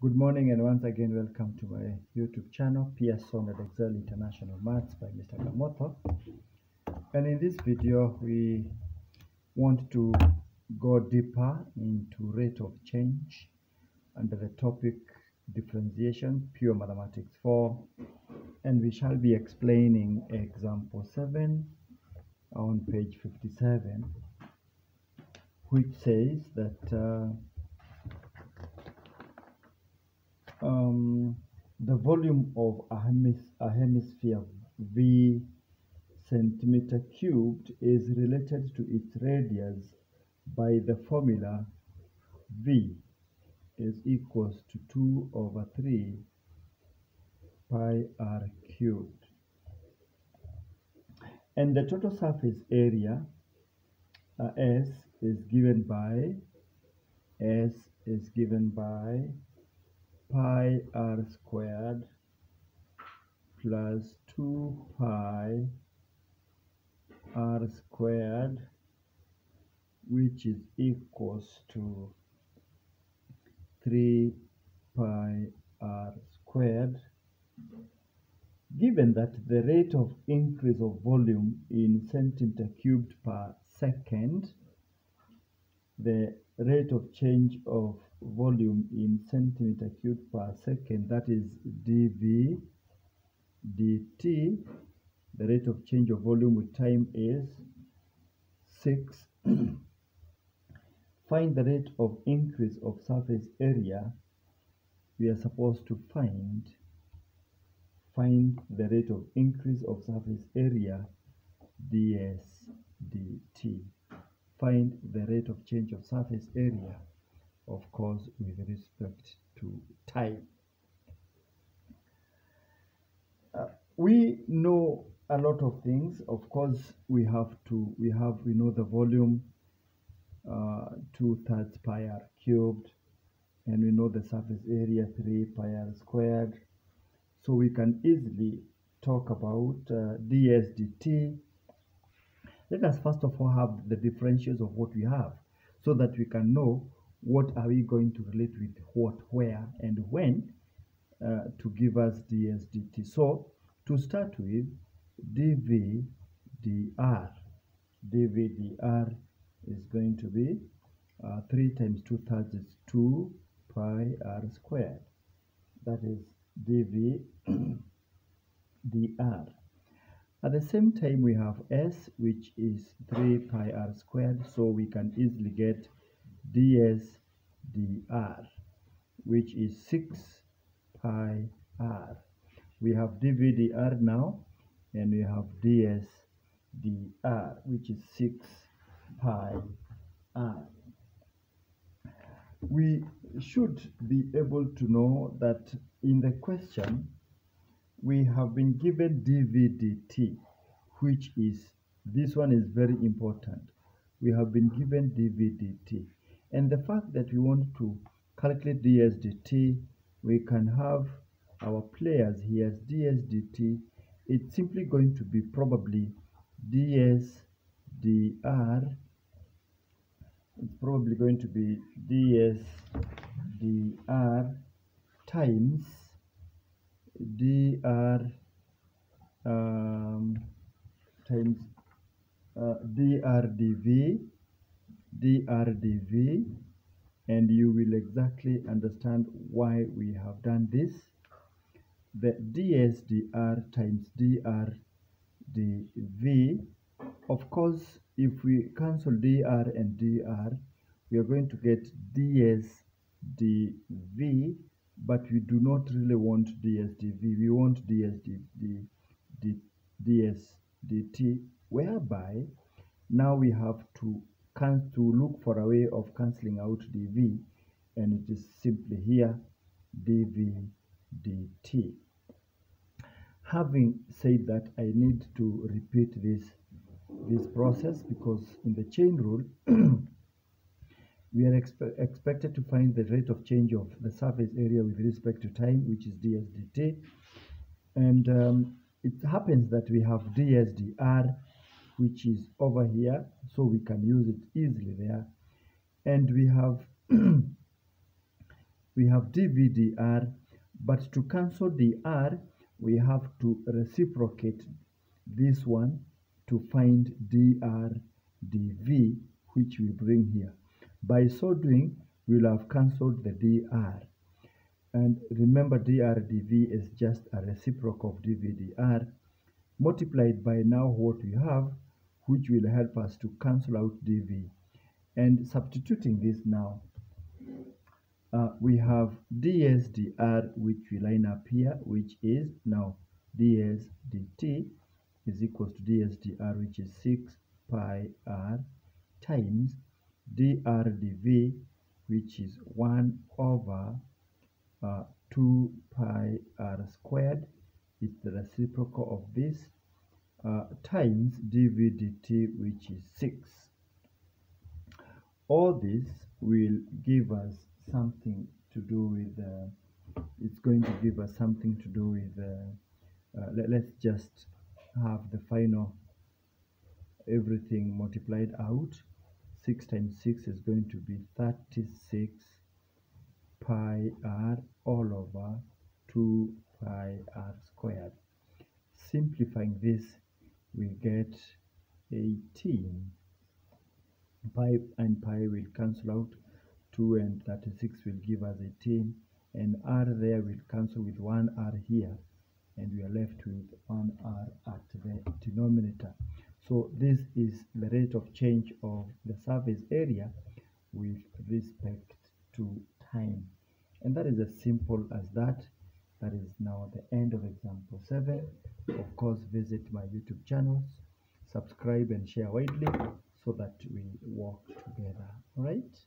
Good morning and once again welcome to my YouTube channel Pearson and Excel International Maths by Mr. Kamoto. And in this video we want to go deeper into rate of change under the topic differentiation, pure mathematics 4, and we shall be explaining example 7 on page 57, which says that the volume of a hemisphere V centimeter cubed is related to its radius by the formula V is equals to 2 over 3 pi r cubed. And the total surface area S is given by pi r squared plus 2 pi r squared, which is equals to 3 pi r squared, given that the rate of increase of volume in centimeter cubed per second, the rate of change of volume in centimeter cubed per second, that is dV dt, the rate of change of volume with time is 6. Find the rate of increase of surface area. We are supposed to find the rate of increase of surface area ds dt. Find the rate of change of surface area, of course, with respect to time. We know a lot of things. Of course, we know the volume 2/3 pi r cubed, and we know the surface area 3 pi r squared. So we can easily talk about ds dt. Let us first of all have the differentials of what we have, so that we can know what are we going to relate with what, where, and when to give us ds dt. So to start with, dv dr is going to be 3 times 2/3 is 2 pi r squared. That is dv dr. At the same time, we have s, which is 3 pi r squared, so we can easily get ds dr, which is 6 pi r. We have dv dr now, and we have ds dr, which is 6 pi r. We should be able to know that in the question we have been given dv dt, which is, this one is very important. We have been given dv dt, and the fact that we want to calculate ds dt, we can have our players here as ds dt. It's simply going to be probably ds dr. It's probably going to be ds dr times dr times dr dv, and you will exactly understand why we have done this. The ds dr times dr dv, of course, if we cancel dr and dr, we are going to get ds dv, but we do not really want ds dv. We want ds dt, whereby now we have to look for a way of cancelling out dv, and it is simply here dv dt. Having said that, I need to repeat this process, because in the chain rule we are expected to find the rate of change of the surface area with respect to time, which is ds dt, and it happens that we have ds dr, which is over here, so we can use it easily there, and we have we have dVdr, but to cancel the r, we have to reciprocate this one to find dr dv, which we bring here. By so doing, we'll have cancelled the dr. And remember, dr dv is just a reciprocal of dvdr multiplied by now what we have, which will help us to cancel out dv. And substituting this now, we have ds dr, which we line up here, which is now ds dt is equals to ds dr, which is 6 pi r times dr dv, which is 1 over 2 pi r squared, is the reciprocal of this, times dv dt, which is 6. All this will give us something to do with, it's going to give us something to do with, let's just have the final, everything multiplied out. 6 times 6 is going to be 36 pi r all over 2 pi r squared. Simplifying this, we get 18. Pi and pi will cancel out. 2 and 36 will give us 18, and r there will cancel with 1 r here, and we are left with 1 r at the denominator. So this is the rate of change of the surface area with respect to time. And that is as simple as that. That is now the end of example 7. Of course, visit my YouTube channels, subscribe and share widely so that we work together. All right?